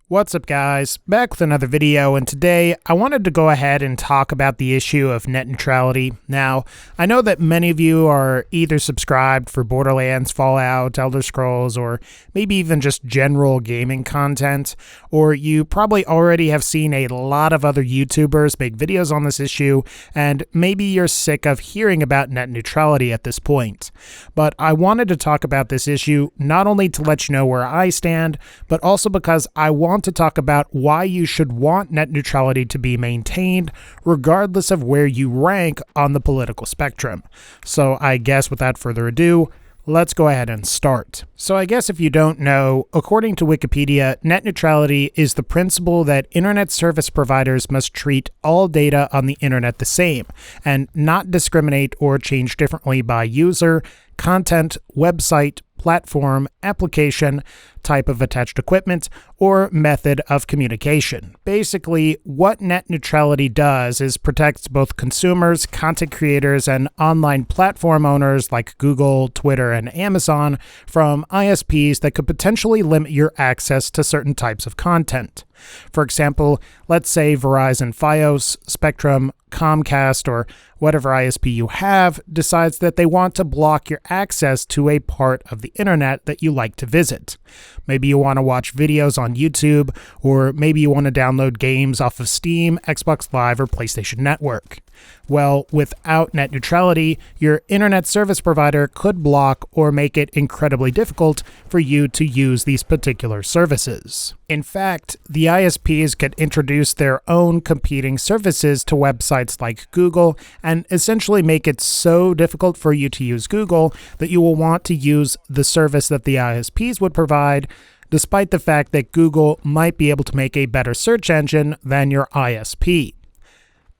What's up, guys? Back with another video, and today I wanted to go ahead and talk about the issue of net neutrality. Now, I know that many of you are either subscribed for Borderlands, Fallout, Elder Scrolls, or maybe even just general gaming content, or you probably already have seen a lot of other YouTubers make videos on this issue, and maybe you're sick of hearing about net neutrality at this point. But I wanted to talk about this issue not only to let you know where I stand, but also because I want to talk about why you should want net neutrality to be maintained, regardless of where you rank on the political spectrum. So I guess without further ado, let's go ahead and start. So I guess if you don't know, according to Wikipedia, net neutrality is the principle that internet service providers must treat all data on the internet the same, and not discriminate or change differently by user, content, website, platform, application, type of attached equipment, or method of communication. Basically, what net neutrality does is protects both consumers, content creators, and online platform owners like Google, Twitter, and Amazon from ISPs that could potentially limit your access to certain types of content. For example, let's say Verizon Fios, Spectrum, Comcast, or whatever ISP you have decides that they want to block your access to a part of the internet that you like to visit. Maybe you want to watch videos on YouTube, or maybe you want to download games off of Steam, Xbox Live, or PlayStation Network. Well, without net neutrality, your internet service provider could block or make it incredibly difficult for you to use these particular services. In fact, the ISPs could introduce their own competing services to websites like Google and essentially make it so difficult for you to use Google that you will want to use the service that the ISPs would provide, despite the fact that Google might be able to make a better search engine than your ISP.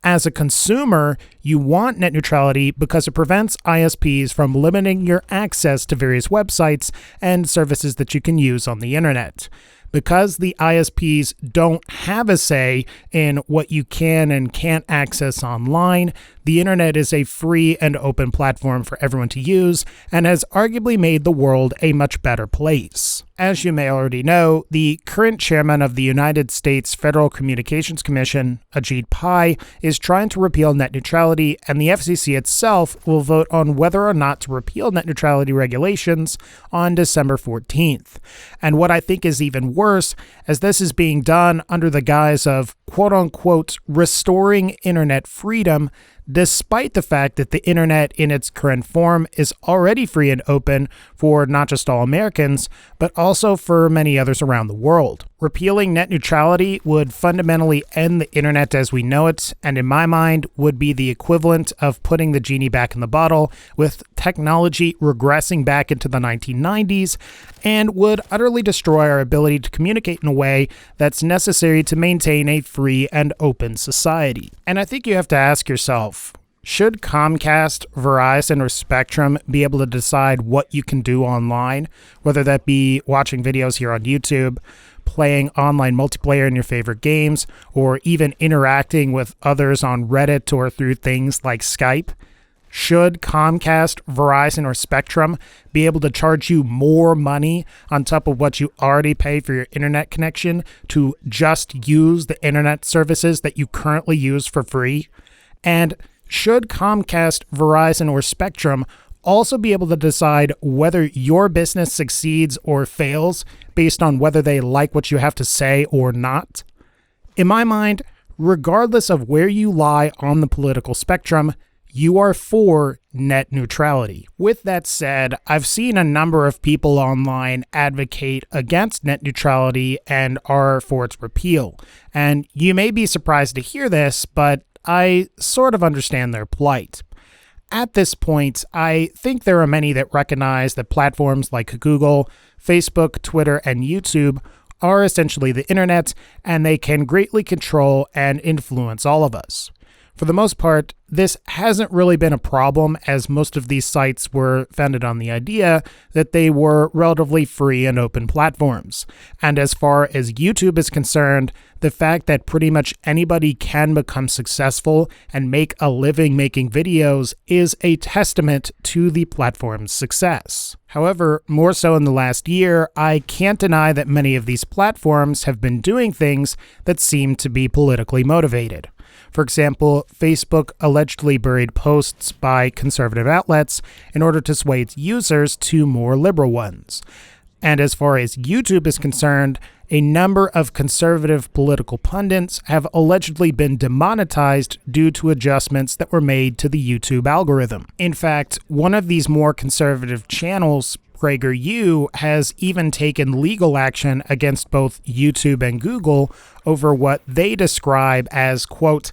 As a consumer, you want net neutrality because it prevents ISPs from limiting your access to various websites and services that you can use on the internet. Because the ISPs don't have a say in what you can and can't access online, the internet is a free and open platform for everyone to use and has arguably made the world a much better place. As you may already know, the current chairman of the United States Federal Communications Commission, Ajit Pai, is trying to repeal net neutrality, and the FCC itself will vote on whether or not to repeal net neutrality regulations on December 14th. And what I think is even worse, as this is being done under the guise of quote-unquote restoring internet freedom, despite the fact that the internet in its current form is already free and open for not just all Americans, but also for many others around the world. Repealing net neutrality would fundamentally end the internet as we know it, and in my mind would be the equivalent of putting the genie back in the bottle, with technology regressing back into the 1990s, and would utterly destroy our ability to communicate in a way that's necessary to maintain a free and open society. And I think you have to ask yourself, should Comcast, Verizon, or Spectrum be able to decide what you can do online, whether that be watching videos here on YouTube, playing online multiplayer in your favorite games, or even interacting with others on Reddit or through things like Skype? Should Comcast, Verizon, or Spectrum be able to charge you more money on top of what you already pay for your internet connection to just use the internet services that you currently use for free? And should Comcast, Verizon, or Spectrum also be able to decide whether your business succeeds or fails based on whether they like what you have to say or not? In my mind, regardless of where you lie on the political spectrum, you are for net neutrality. With that said, I've seen a number of people online advocate against net neutrality and are for its repeal. And you may be surprised to hear this, but I sort of understand their plight. At this point, I think there are many that recognize that platforms like Google, Facebook, Twitter, and YouTube are essentially the internet, and they can greatly control and influence all of us. For the most part, this hasn't really been a problem, as most of these sites were founded on the idea that they were relatively free and open platforms. And as far as YouTube is concerned, the fact that pretty much anybody can become successful and make a living making videos is a testament to the platform's success. However, more so in the last year, I can't deny that many of these platforms have been doing things that seem to be politically motivated. For example, Facebook allegedly buried posts by conservative outlets in order to sway its users to more liberal ones. And as far as YouTube is concerned, a number of conservative political pundits have allegedly been demonetized due to adjustments that were made to the YouTube algorithm. In fact, one of these more conservative channels, PragerU, has even taken legal action against both YouTube and Google over what they describe as, quote,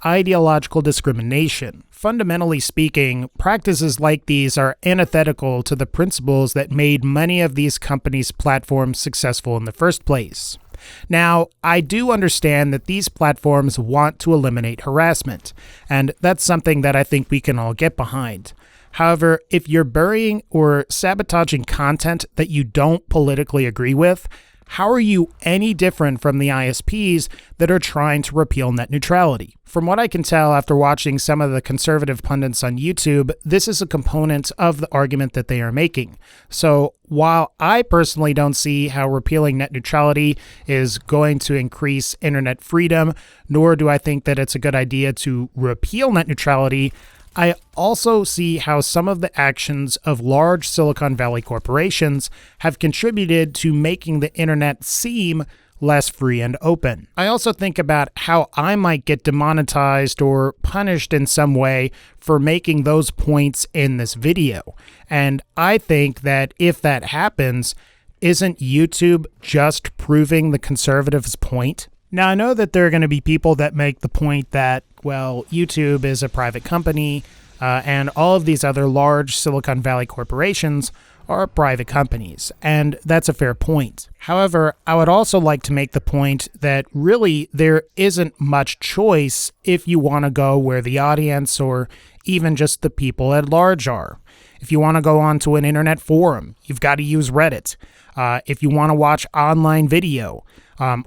ideological discrimination. Fundamentally speaking, practices like these are antithetical to the principles that made many of these companies' platforms successful in the first place. Now, I do understand that these platforms want to eliminate harassment, and that's something that I think we can all get behind. However, if you're burying or sabotaging content that you don't politically agree with, how are you any different from the ISPs that are trying to repeal net neutrality? From what I can tell after watching some of the conservative pundits on YouTube, this is a component of the argument that they are making. So while I personally don't see how repealing net neutrality is going to increase internet freedom, nor do I think that it's a good idea to repeal net neutrality, I also see how some of the actions of large Silicon Valley corporations have contributed to making the internet seem less free and open. I also think about how I might get demonetized or punished in some way for making those points in this video. And I think that if that happens, isn't YouTube just proving the conservatives' point? Now, I know that there are going to be people that make the point that, well, YouTube is a private company, and all of these other large Silicon Valley corporations are private companies, and that's a fair point. However, I would also like to make the point that really there isn't much choice if you want to go where the audience or even just the people at large are. If you want to go onto an internet forum, you've got to use Reddit. If you want to watch online video,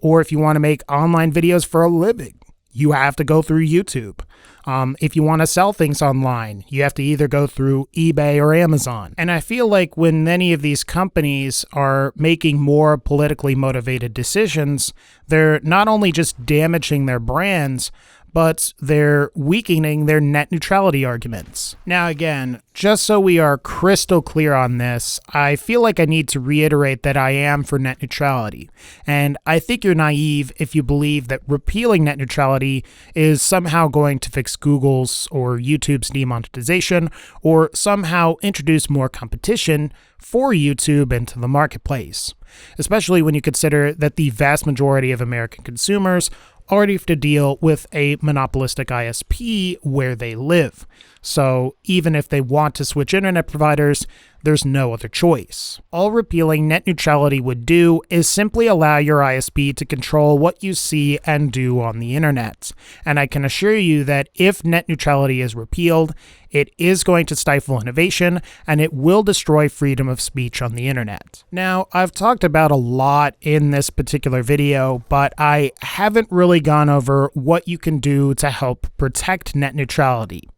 or if you want to make online videos for a living, you have to go through YouTube. If you want to sell things online, you have to either go through eBay or Amazon. And I feel like when many of these companies are making more politically motivated decisions, they're not only just damaging their brands, but they're weakening their net neutrality arguments. Now again, just so we are crystal clear on this, I feel like I need to reiterate that I am for net neutrality. And I think you're naive if you believe that repealing net neutrality is somehow going to fix Google's or YouTube's demonetization, or somehow introduce more competition for YouTube into the marketplace. Especially when you consider that the vast majority of American consumers already have to deal with a monopolistic ISP where they live. So even if they want to switch internet providers, there's no other choice. All repealing net neutrality would do is simply allow your ISP to control what you see and do on the internet. And I can assure you that if net neutrality is repealed, it is going to stifle innovation and it will destroy freedom of speech on the internet. Now, I've talked about a lot in this particular video, but I haven't really gone over what you can do to help protect net neutrality.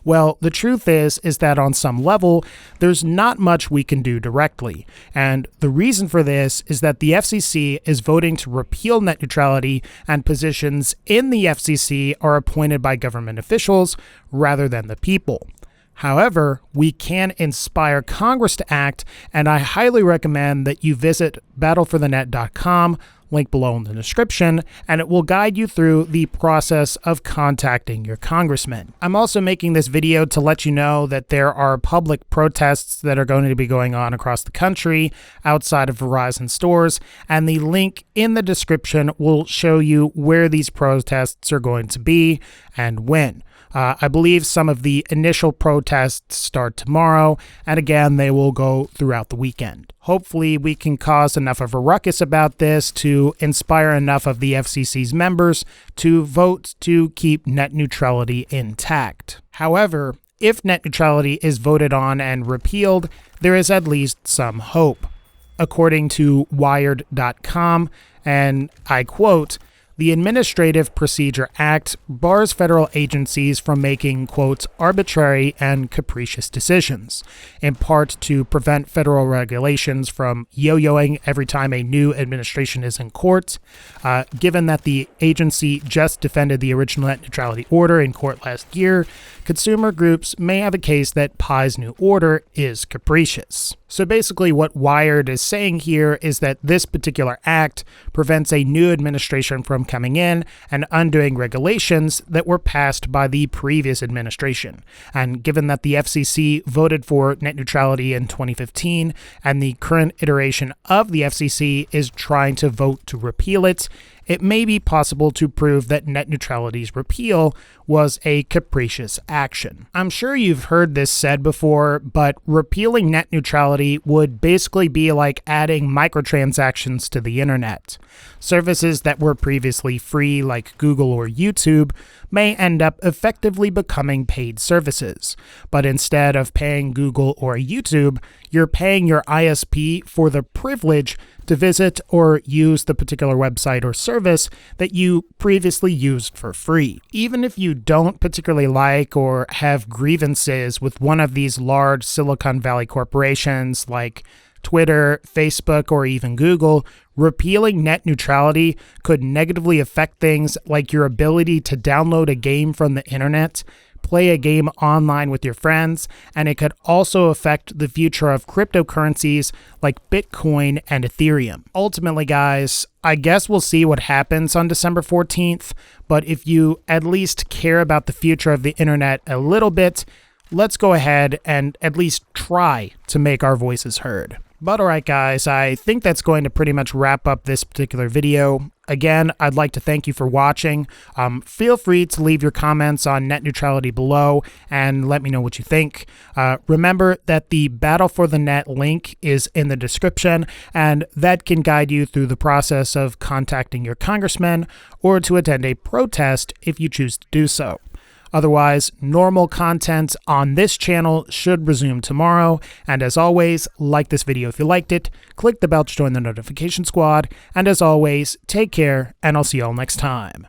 Well, the truth is that on some level, there's not much we can do directly. And the reason for this is that the FCC is voting to repeal net neutrality, and positions in the FCC are appointed by government officials rather than the people. However, we can inspire Congress to act, and I highly recommend that you visit battleforthenet.com, link below in the description, and it will guide you through the process of contacting your congressman. I'm also making this video to let you know that there are public protests that are going to be going on across the country outside of Verizon stores, and the link in the description will show you where these protests are going to be and when. I believe some of the initial protests start tomorrow, and again, they will go throughout the weekend. Hopefully, we can cause enough of a ruckus about this to inspire enough of the FCC's members to vote to keep net neutrality intact. However, if net neutrality is voted on and repealed, there is at least some hope. According to Wired.com, and I quote, "The Administrative Procedure Act bars federal agencies from making, quote, arbitrary and capricious decisions, in part to prevent federal regulations from yo-yoing every time a new administration is in court. Given that the agency just defended the original net neutrality order in court last year, consumer groups may have a case that Pai's new order is capricious." So basically what Wired is saying here is that this particular act prevents a new administration from coming in and undoing regulations that were passed by the previous administration. And given that the FCC voted for net neutrality in 2015 and the current iteration of the FCC is trying to vote to repeal it, it may be possible to prove that net neutrality's repeal was a capricious action. I'm sure you've heard this said before, but repealing net neutrality would basically be like adding microtransactions to the internet. Services that were previously free, like Google or YouTube, may end up effectively becoming paid services. But instead of paying Google or YouTube, you're paying your ISP for the privilege to visit or use the particular website or service that you previously used for free. Even if you don't particularly like or have grievances with one of these large Silicon Valley corporations like Twitter, Facebook, or even Google, repealing net neutrality could negatively affect things like your ability to download a game from the internet, play a game online with your friends, and it could also affect the future of cryptocurrencies like Bitcoin and Ethereum. Ultimately, guys, I guess we'll see what happens on December 14th, but if you at least care about the future of the internet a little bit, let's go ahead and at least try to make our voices heard. But alright guys, I think that's going to pretty much wrap up this particular video. Again, I'd like to thank you for watching. Feel free to leave your comments on net neutrality below and let me know what you think. Remember that the Battle for the Net link is in the description, and that can guide you through the process of contacting your congressman or to attend a protest if you choose to do so. Otherwise, normal content on this channel should resume tomorrow, and as always, like this video if you liked it, click the bell to join the notification squad, and as always, take care, and I'll see you all next time.